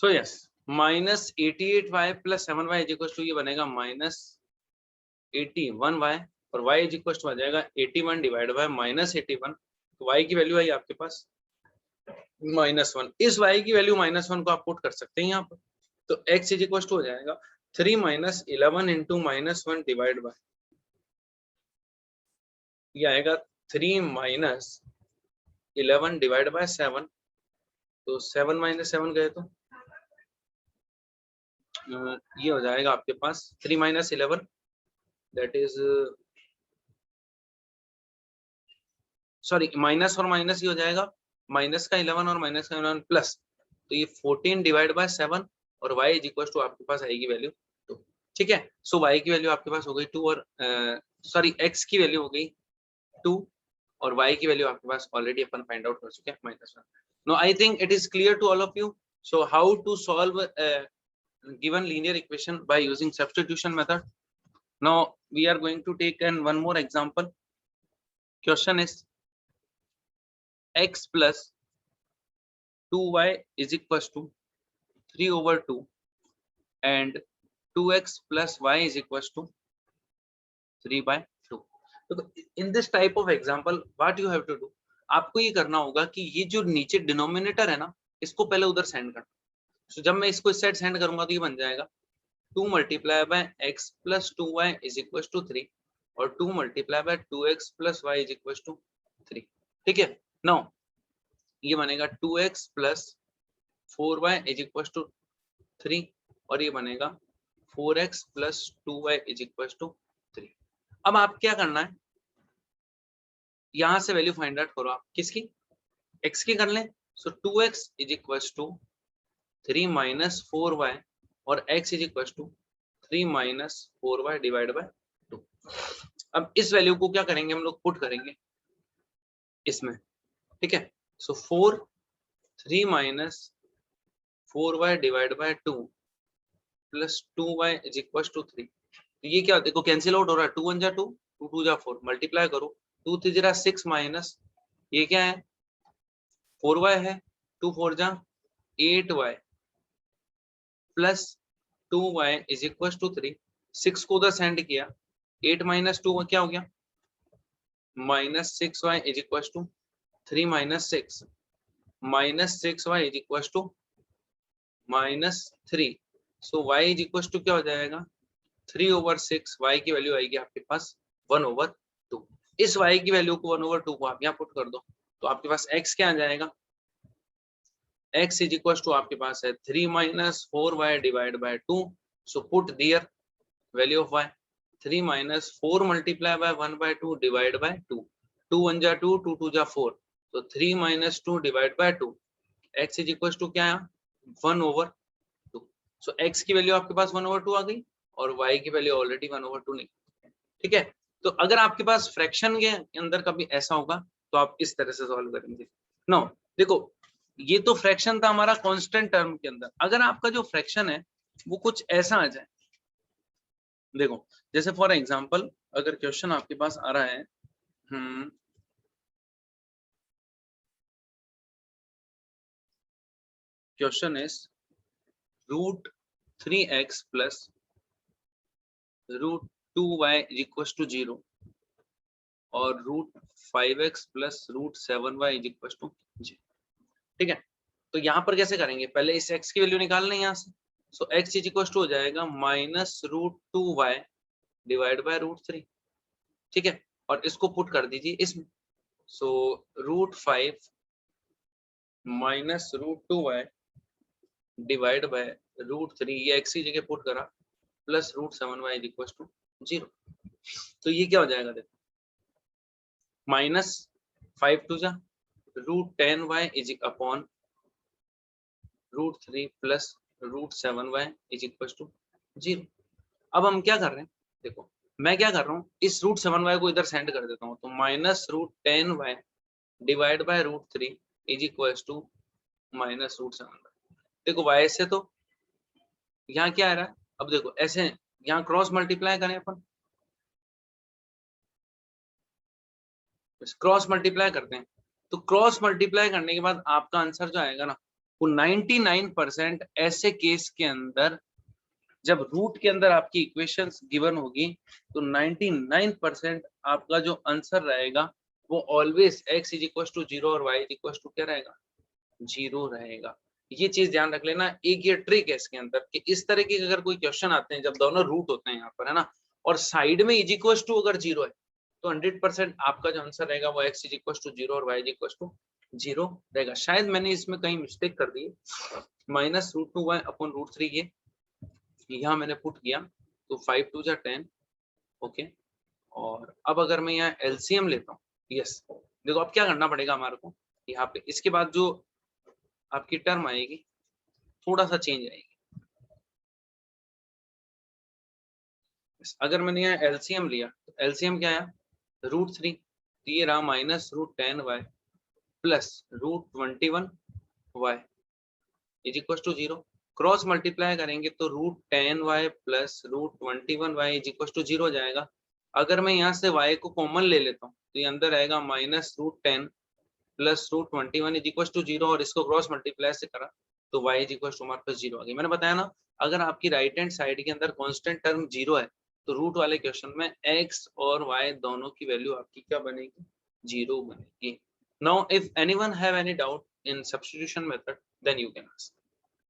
So yes -88y plus 7y is equal to ये बनेगा -81y और y इज इक्वल टू आ जाएगा 81 डिवाइड बाय -81। तो y की वैल्यू आई आपके पास -1। इस y की वैल्यू -1 को आप पुट कर सकते हैं यहाँ पर। तो x इज इक्वल टू हो जाएगा 3 - 11 इंटू -1 डिवाइड बाय ये आएगा 3 - 11 डिवाइड बाय 7। तो 7 - 7 गए तो ये हो जाएगा आपके पास 3 - 11 दैट इज सॉरी माइनस और माइनस ये हो जाएगा माइनस का 11 और माइनस का 11 प्लस। तो ये 14 डिवाइड बाय 7 और y इज इक्वल टू आपके पास आएगी वैल्यू 2। ठीक है, सो y की वैल्यू आपके पास हो गई 2 और सॉरी x की वैल्यू हो गई 2 और y की वैल्यू आपके पास ऑलरेडी अपन फाइंड आउट कर चुके हैं -1। No I think it is clear to all of you. So how to solve given linear equation by using substitution method. Now we are going to take one more example. Question is x plus 2y is equals to 3/2 and 2x plus y is equals to 3/2. So in this type of example what you have to do, आपको ये करना होगा कि ये जो नीचे denominator है ना इसको पहले उधर सेंड करना। तो जब मैं इसको इस साइड सेंड करूंगा तो ये बन जाएगा 2 multiply by x plus 2y is equal to 3 और 2 multiply by 2x plus y is equal to 3। ठीक है, नाउ ये बनेगा 2x plus 4y is equal to 3 और ये बनेगा 4x plus 2y is equal to 3। अब आप क्या करना है, यहां से वैल्यू फाइंड आउट करो आप किसकी, x की कर लें। So 2x is equal to 3 minus 4y और x is equal to 3 minus 4y divide by 2। अब इस वैल्यू को क्या करेंगे हम लोग, पुट करेंगे इसमें। ठीक है, so 3 minus 4y divide by 2 plus 2y is equal to 3। तो ये क्या देखो कैंसिल आउट हो रहा है, 2 1 जा 2, 2 2 जा 4, मल्टीप्लाई करो 2 3 जा 6 माइनस ये क्या है 4y है, 2 4 जा 8y plus 2y is equal to 3। 6 को उधर सेंड किया, 8 माइनस 2 क्या हो गया -6y is equal to 3 minus 6 -6y is equal to -3। So y is equal to क्या हो जाएगा 3/6। y की वैल्यू आएगी आपके पास 1/2। इस y की वैल्यू को 1/2 को आप यहाँ पुट कर दो तो आपके पास x क्या आ जाएगा, x इज इक्वल टू आपके पास है 3 minus 4y divide by 2। So put there value of y 3 minus 4 multiply by 1/2 divide by 2, 2 1 जा 2, 2 2 जा 4, तो 3 minus 2 divide by 2। x is equal to क्या है 1/2। सो x की वैल्यू आपके पास 1/2 आ गई और y की वैल्यू ऑलरेडी 1/2 नहीं। ठीक है, तो अगर आपके पास फ्रैक्शन के अंदर कभी ऐसा होगा तो आप इस तरह से सॉल्व करेंगे। नो देखो ये तो फ्रैक्शन था हमारा कांस्टेंट टर्म के अंदर, अगर आपका जो फ्रैक्शन है वो कुछ ऐसा आ जाए, देखो जैसे फॉर एग्जांपल अगर क्वेश्चन आपके पास आ रहा है question is √3x plus √2y is equal to 0 और √5x plus √7y is equal to 0। ठीक है, तो यहाँ पर कैसे करेंगे, पहले इस x की वैल्यू निकाल लें यहाँ से। सो x इज इक्वल टू हो जाएगा -√2y डिवाइड बाय √3। ठीक है, और इसको पुट कर दीजिए इसमें। सो √5 माइनस √2y डिवाइड बाय √3, ये x की जगह पुट करा plus √7y is equal to 0। तो ये क्या हो जाएगा देखो -5 2 जा √10y is upon √3 plus √7y is equal to 0। अब हम क्या कर रहे हैं, देखो मैं क्या कर रहा हूँ इस √7y को इधर सेंड कर देता हूँ, तो -√10y divide by √3 is equal to -√7y। देखो y से तो यहाँ क्या आ रहा है, अब देखो ऐसे यहाँ क्रॉस मल्टीप्लाई करें अपन, क्रॉस मल्टीप्लाई करते हैं तो क्रॉस मल्टीप्लाई करने के बाद आपका आंसर जो आएगा ना वो 99% ऐसे केस के अंदर जब रूट के अंदर आपकी इक्वेशंस गिवन होगी तो 99% आपका जो आंसर रहेगा वो always x is equal to 0 और y इज इक्वल टू क्या रहेगा, 0 रहेगा। ये चीज ध्यान रख लेना। एक ये ट्रिक है इसके अंदर कि इस तरह के अगर कोई क्वेश्चन आते हैं जब दोनों रूट होते हैं यहाँ पर, है ना, और साइड में इज इक्वल टू अगर 0 है तो 100% आपका जो आंसर रहेगा वो x इज इक्वल टू 0 और y इज इक्वल टू 0 रहेगा। शायद मैंने इसमें कहीं मिस्टेक कर दी, -√2y अपॉन √3 ये यहाँ मैंने पुट किया तो 5 2 जा 10, ओके। और अब अगर मैं यहाँ एलसीएम लेता हूँ, यस, देखो अब क्या करना पड़ेगा हमारे को, यहाँ पे इसके बाद जो आपकी टर्म आएगी थोड़ा सा चेंज आएगी। अगर मैंने यहाँ एलसीएम लिया तो एलसीएम क्या आया, √3, तो ये रहा -√10y plus √21y is equal to 0। Cross multiply करेंगे तो √10y plus √21y is equal to 0 हो जाएगा। अगर मैं यहाँ से y को कॉमन ले लेता हूँ तो ये अंदर आएगा -√10 प्लस √21 इज इक्वल टू 0 और इसको क्रॉस मल्टीप्लाई से करा तो y इज इक्वल टू हमारे पास 0 आ गया। मैंने बताया ना, अगर आपकी राइट हैंड साइड के अंदर कांस्टेंट टर्म 0 है तो रूट वाले क्वेश्चन में x और y दोनों की वैल्यू आपकी क्या बनेगी, 0 बनेगी। Now if anyone have any doubt in substitution method then you can ask.